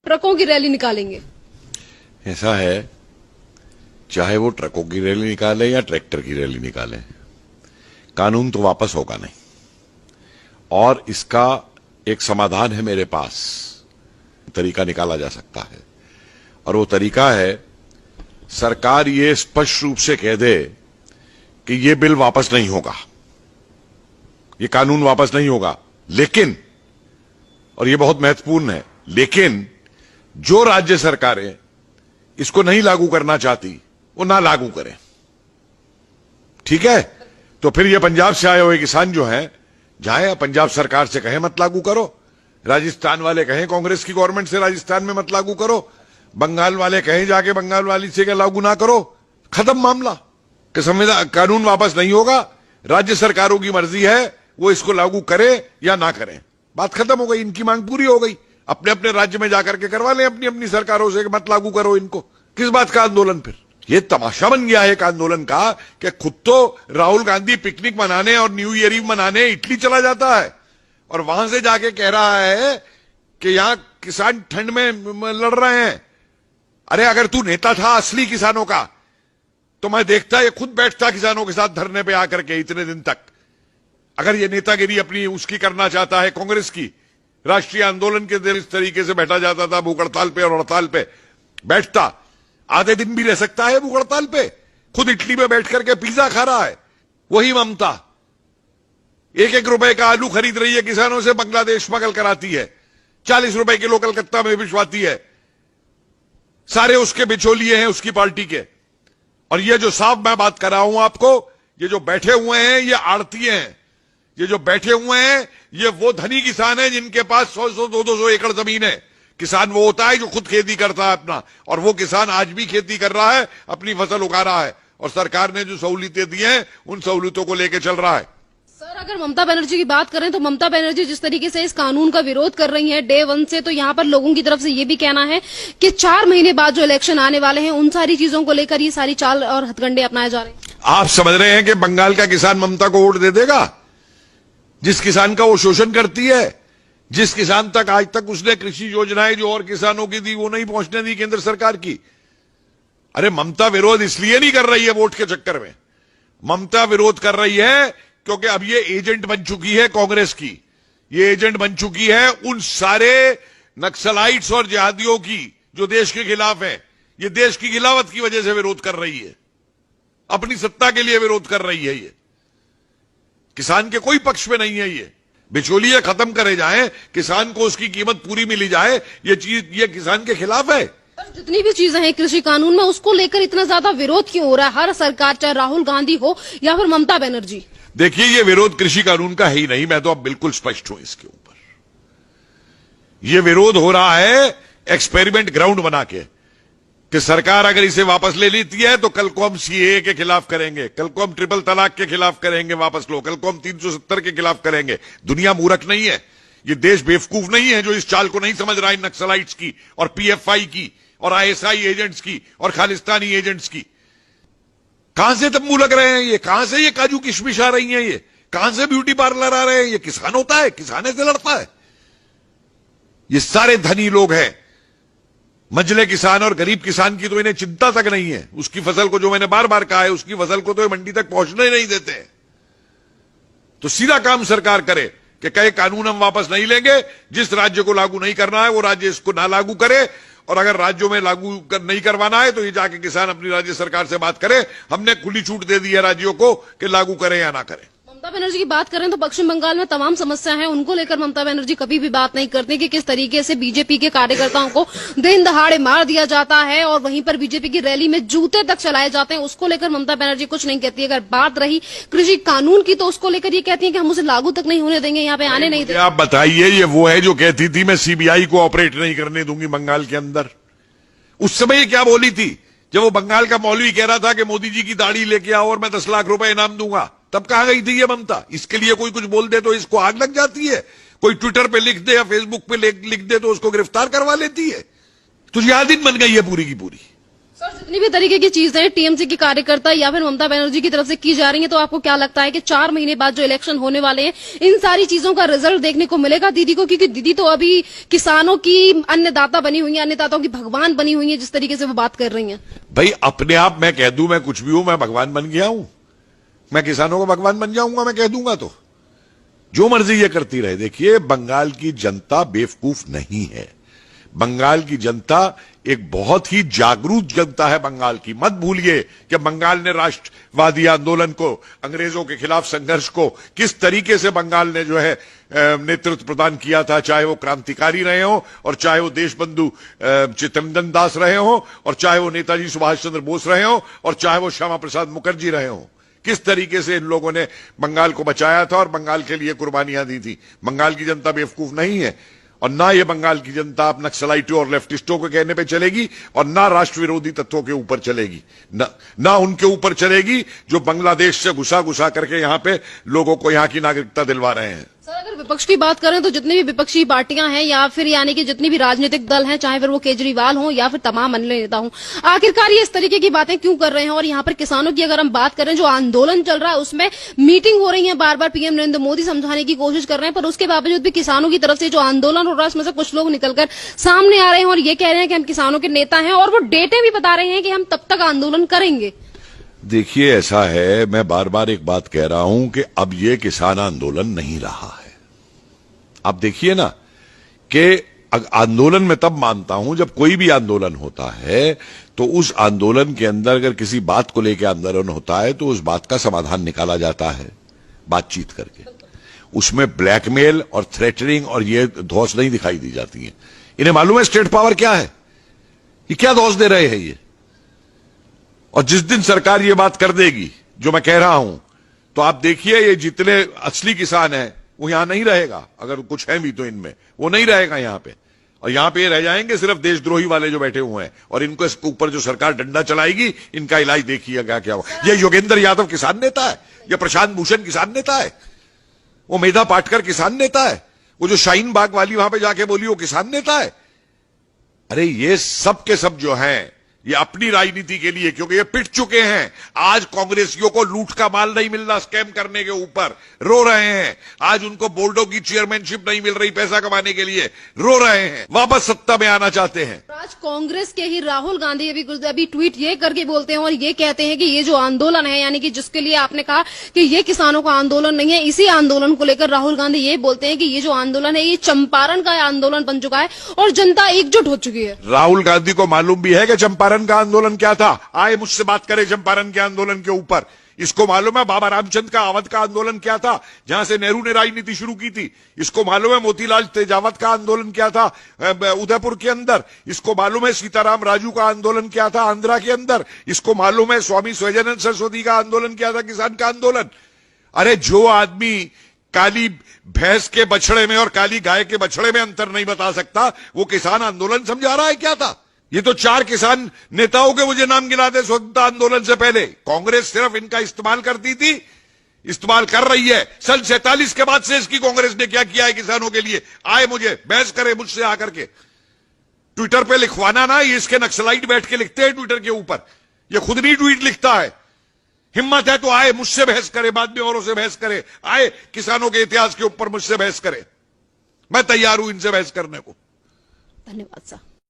ट्रकों की रैली निकालेंगे। ऐसा है, चाहे वो ट्रकों की रैली निकाले या ट्रैक्टर की रैली निकाले, कानून तो वापस होगा नहीं। और इसका एक समाधान है मेरे पास, तरीका निकाला जा सकता है। और वो तरीका है, सरकार ये स्पष्ट रूप से कह दे कि ये बिल वापस नहीं होगा, ये कानून वापस नहीं होगा, लेकिन, और ये बहुत महत्वपूर्ण है, लेकिन जो राज्य सरकारें इसको नहीं लागू करना चाहती वो ना लागू करें। ठीक है? तो फिर ये पंजाब से आए हुए किसान जो हैं, जाए पंजाब सरकार से कहें मत लागू करो, राजस्थान वाले कहें कांग्रेस की गवर्नमेंट से राजस्थान में मत लागू करो, बंगाल वाले कहें जाके बंगाल वाली से लागू ना करो, खत्म मामला। कि संविधान कानून वापस नहीं होगा, राज्य सरकारों की मर्जी है वो इसको लागू करे या ना करें, बात खत्म हो गई, इनकी मांग पूरी हो गई। अपने अपने राज्य में जाकर के करवा लें अपनी अपनी सरकारों से, मत लागू करो इनको। किस बात का आंदोलन? फिर ये तमाशा बन गया है एक आंदोलन का कि खुद तो राहुल गांधी पिकनिक मनाने और न्यू ईयर ईव मनाने इटली चला जाता है और वहां से जाके कह रहा है कि यहां किसान ठंड में लड़ रहे हैं। अरे अगर तू नेता था असली किसानों का तो मैं देखता, ये खुद बैठता किसानों के साथ धरने पे आकर के इतने दिन तक। अगर ये नेतागिरी अपनी उसकी करना चाहता है, कांग्रेस की राष्ट्रीय आंदोलन के दिन इस तरीके से बैठा जाता था भूख हड़ताल पे और हड़ताल पे बैठता, आधे दिन भी रह सकता है भूख हड़ताल पे, खुद इटली में बैठ करके पिज्जा खा रहा है। वही ममता 1-1 रुपए का आलू खरीद रही है किसानों से, बांग्लादेश स्मगल कराती है, 40 रुपए किलो कलकत्ता में भिजवाती है। सारे उसके बिचौलिए हैं उसकी पार्टी के। और ये जो साफ मैं बात कर रहा हूं आपको, ये जो बैठे हुए हैं ये आड़ती हैं, ये जो बैठे हुए हैं ये वो धनी किसान हैं जिनके पास 100-100, 200 एकड़ जमीन है। किसान वो होता है जो खुद खेती करता है अपना, और वो किसान आज भी खेती कर रहा है, अपनी फसल उगा रहा है, और सरकार ने जो सहूलियतें दी हैं उन सहूलियतों को लेकर चल रहा है। सर, अगर ममता बनर्जी की बात करें तो ममता बनर्जी जिस तरीके से इस कानून का विरोध कर रही हैं डे 1 से, तो यहाँ पर लोगों की तरफ से ये भी कहना है कि 4 महीने बाद जो इलेक्शन आने वाले हैं उन सारी चीजों को लेकर ये सारी चाल और हथकंडे अपनाए जा रहे हैं। आप समझ रहे हैं कि बंगाल का किसान ममता को वोट दे देगा? जिस किसान का वो शोषण करती है, जिस किसान तक आज तक उसने कृषि योजनाएं जो और किसानों की दी वो नहीं पहुंचने दी केंद्र सरकार की। अरे ममता विरोध इसलिए नहीं कर रही है वोट के चक्कर में, ममता विरोध कर रही है क्योंकि अब ये एजेंट बन चुकी है कांग्रेस की, ये एजेंट बन चुकी है उन सारे नक्सलाइट्स और जिहादियों की जो देश के खिलाफ है। ये देश की खिलाफत की वजह से विरोध कर रही है, अपनी सत्ता के लिए विरोध कर रही है। ये किसान के कोई पक्ष में नहीं है। ये बिचौलिए खत्म करे जाएं, किसान को उसकी कीमत पूरी मिली जाए, ये चीज ये किसान के खिलाफ है। जितनी भी चीजें हैं कृषि कानून में, उसको लेकर इतना ज्यादा विरोध क्यों हो रहा है हर सरकार, चाहे राहुल गांधी हो या फिर ममता बनर्जी? देखिए, ये विरोध कृषि कानून का है ही नहीं, मैं तो अब बिल्कुल स्पष्ट हूं इसके ऊपर। ये विरोध हो रहा है एक्सपेरिमेंट ग्राउंड बना के कि सरकार अगर इसे वापस ले लेती है तो कल को हम सीएए के खिलाफ करेंगे, कल को हम ट्रिपल तलाक के खिलाफ करेंगे, वापस लो, कल को हम 370 के खिलाफ करेंगे। दुनिया मूर्ख नहीं है, ये देश बेवकूफ नहीं है जो इस चाल को नहीं समझ रहा है नक्सलाइट्स की और पीएफआई की और आईएसआई एजेंट्स की और खालिस्तानी एजेंट्स की। कहां से तंबू लग रहे हैं ये? कहां से ये काजू किशमिश आ रही हैं? ये कहां से ब्यूटी पार्लर आ रहे हैं? ये किसान होता है, किसाने से लड़ता है। ये सारे धनी लोग हैं। मंझले किसान और गरीब किसान की तो इन्हें चिंता तक नहीं है। उसकी फसल को, जो मैंने बार बार कहा है, उसकी फसल को तो मंडी तक पहुंचने ही नहीं देते हैं। तो सीधा काम सरकार करे कि कहे कानून हम वापस नहीं लेंगे, जिस राज्य को लागू नहीं करना है वो राज्य इसको ना लागू करे, और अगर राज्यों में लागू नहीं करवाना है तो ये जाके किसान अपनी राज्य सरकार से बात करे। हमने खुली छूट दे दी है राज्यों को कि लागू करें या ना करें। ममता बनर्जी की बात करें तो पश्चिम बंगाल में तमाम समस्या है, उनको लेकर ममता बनर्जी कभी भी बात नहीं करती कि किस तरीके से बीजेपी के कार्यकर्ताओं को दिन दहाड़े मार दिया जाता है और वहीं पर बीजेपी की रैली में जूते तक चलाए जाते हैं। उसको लेकर ममता बनर्जी कुछ नहीं कहती। अगर बात रही कृषि कानून की तो उसको लेकर ये कहती है कि हम उसे लागू तक नहीं होने देंगे, यहाँ पे आने नहीं देंगे। आप बताइए, ये वो है जो कहती थी मैं सीबीआई को ऑपरेट नहीं करने दूंगी बंगाल के अंदर। उस समय ये क्या बोली थी जब वो बंगाल का मौलवी कह रहा था कि मोदी जी की दाढ़ी लेके आओ और मैं 10 लाख रुपए इनाम दूंगा? तब कहां गई थी ये ममता? इसके लिए कोई कुछ बोल दे तो इसको आग लग जाती है, कोई ट्विटर पे लिख दे या फेसबुक पे लिख दे तो उसको गिरफ्तार करवा लेती है। तो जिहादी बन गई है पूरी की पूरी। सर, जितनी भी तरीके की चीजें टीएमसी के कार्यकर्ता या फिर ममता बनर्जी की तरफ से की जा रही हैं, तो आपको क्या लगता है कि 4 महीने बाद जो इलेक्शन होने वाले हैं, इन सारी चीजों का रिजल्ट देखने को मिलेगा दीदी को? क्योंकि दीदी तो अभी किसानों की अन्नदाता बनी हुई है, अन्नदाताओं की भगवान बनी हुई है, जिस तरीके से वो बात कर रही हैं। भाई अपने आप मैं कह दूं मैं कुछ भी हूं, मैं भगवान बन गया हूं? मैं किसानों का भगवान बन जाऊंगा मैं कह दूंगा तो? जो मर्जी ये करती रहे। देखिए, बंगाल की जनता बेवकूफ नहीं है। बंगाल की जनता एक बहुत ही जागरूक जनता है बंगाल की। मत भूलिए कि बंगाल ने राष्ट्रवादी आंदोलन को, अंग्रेजों के खिलाफ संघर्ष को किस तरीके से बंगाल ने जो है नेतृत्व प्रदान किया था, चाहे वो क्रांतिकारी रहे हो और चाहे वो देशबंधु चित्तरंजन दास रहे हो और चाहे वो नेताजी सुभाष चंद्र बोस रहे हो और चाहे वो श्यामा प्रसाद मुखर्जी रहे हो। किस तरीके से इन लोगों ने बंगाल को बचाया था और बंगाल के लिए कुर्बानियां दी थी। बंगाल की जनता बेवकूफ नहीं है और ना ये बंगाल की जनता अब नक्सलाइटों और लेफ्टिस्टों के कहने पे चलेगी और ना राष्ट्र विरोधी तत्वों के ऊपर चलेगी, ना उनके ऊपर चलेगी जो बांग्लादेश से घुसा करके यहां पे लोगों को यहां की नागरिकता दिलवा रहे हैं। सर, अगर विपक्ष की बात करें तो जितनी भी विपक्षी पार्टियां हैं या फिर यानी कि जितनी भी राजनीतिक दल हैं, चाहे फिर वो केजरीवाल हो या फिर तमाम अन्य नेता हों, आखिरकार ये इस तरीके की बातें क्यों कर रहे हैं? और यहाँ पर किसानों की अगर हम बात करें, जो आंदोलन चल रहा है उसमें मीटिंग हो रही है, बार बार पीएम नरेंद्र मोदी समझाने की कोशिश कर रहे हैं, पर उसके बावजूद भी किसानों की तरफ से जो आंदोलन हो रहा है उसमें से कुछ लोग निकलकर सामने आ रहे हैं और ये कह रहे हैं कि हम किसानों के नेता हैं और वो डेटे भी बता रहे हैं कि हम तब तक आंदोलन करेंगे। देखिए, ऐसा है, मैं बार बार एक बात कह रहा हूं कि अब ये किसान आंदोलन नहीं रहा है। आप देखिए ना कि आंदोलन में तब मानता हूं जब कोई भी आंदोलन होता है तो उस आंदोलन के अंदर अगर किसी बात को लेकर आंदोलन होता है तो उस बात का समाधान निकाला जाता है बातचीत करके। उसमें ब्लैकमेल और थ्रेटनिंग और ये धौंस नहीं दिखाई दी जाती है। इन्हें मालूम है स्टेट पावर क्या है, ये क्या धौंस दे रहे हैं ये। और जिस दिन सरकार ये बात कर देगी जो मैं कह रहा हूं, तो आप देखिए ये जितने असली किसान हैं वो यहां नहीं रहेगा। अगर कुछ है भी तो इनमें वो नहीं रहेगा यहां पे, और यहां पे रह जाएंगे सिर्फ देशद्रोही वाले जो बैठे हुए हैं। और इनको इसके ऊपर जो सरकार डंडा चलाएगी, इनका इलाज देखिएगा क्या होगा। ये योगेंद्र यादव किसान नेता है, ये प्रशांत भूषण किसान नेता है, वो मेधा पाटकर किसान नेता है, वो जो शाहीन बाग वाली वहां पे जाके बोली वो किसान नेता है। अरे ये सब के सब जो हैं ये अपनी राजनीति के लिए, क्योंकि ये पिट चुके हैं। आज कांग्रेसियों को लूट का माल नहीं मिल रहा स्कैम करने के ऊपर, रो रहे हैं। आज उनको बोर्डों की चेयरमैनशिप नहीं मिल रही पैसा कमाने के लिए, रो रहे हैं, वापस सत्ता में आना चाहते हैं। आज कांग्रेस के ही राहुल गांधी अभी ट्वीट ये करके बोलते हैं और ये कहते हैं कि ये जो आंदोलन है, यानी कि जिसके लिए आपने कहा कि ये किसानों का आंदोलन नहीं है, इसी आंदोलन को लेकर राहुल गांधी ये बोलते हैं कि ये जो आंदोलन है ये चंपारण का आंदोलन बन चुका है और जनता एकजुट हो चुकी है। राहुल गांधी को मालूम भी है कि चंपारण का आंदोलन क्या था। आए मुझसे बात करें चंपारण के आंदोलन के ऊपर। इसको मालूम है बाबा रामचंद्र का अवध का आंदोलन क्या था, जहां से नेहरू ने राजनीति शुरू की थी। इसको मालूम है मोतीलाल तेजावत का आंदोलन क्या था उदयपुर के अंदर। इसको मालूम है सीताराम राजू का आंदोलन क्या था आंध्रा के अंदर। इसको मालूम है स्वामी स्वयजानंद सरस्वती का आंदोलन क्या था, किसान का आंदोलन। अरे जो आदमी काली भैंस के बछड़े में और काली गाय के बछड़े में अंतर नहीं बता सकता, वो किसान आंदोलन समझा रहा है क्या था। ये तो 4 किसान नेताओं के मुझे नाम गिना दे स्वतंत्रता आंदोलन से पहले। कांग्रेस सिर्फ इनका इस्तेमाल करती थी, इस्तेमाल कर रही है। सन 47 के बाद से इसकी कांग्रेस ने क्या किया है किसानों के लिए। आए मुझे बहस करे मुझसे आकर के, ट्विटर पे लिखवाना ना, ये इसके नक्सलाइट बैठ के लिखते हैं ट्विटर के ऊपर, ये खुद नहीं ट्वीट लिखता है। हिम्मत है तो आए मुझसे बहस करे, बाद में औरों से बहस करे, आए किसानों के इतिहास के ऊपर मुझसे बहस करे। मैं तैयार हूं इनसे बहस करने को। धन्यवाद सर।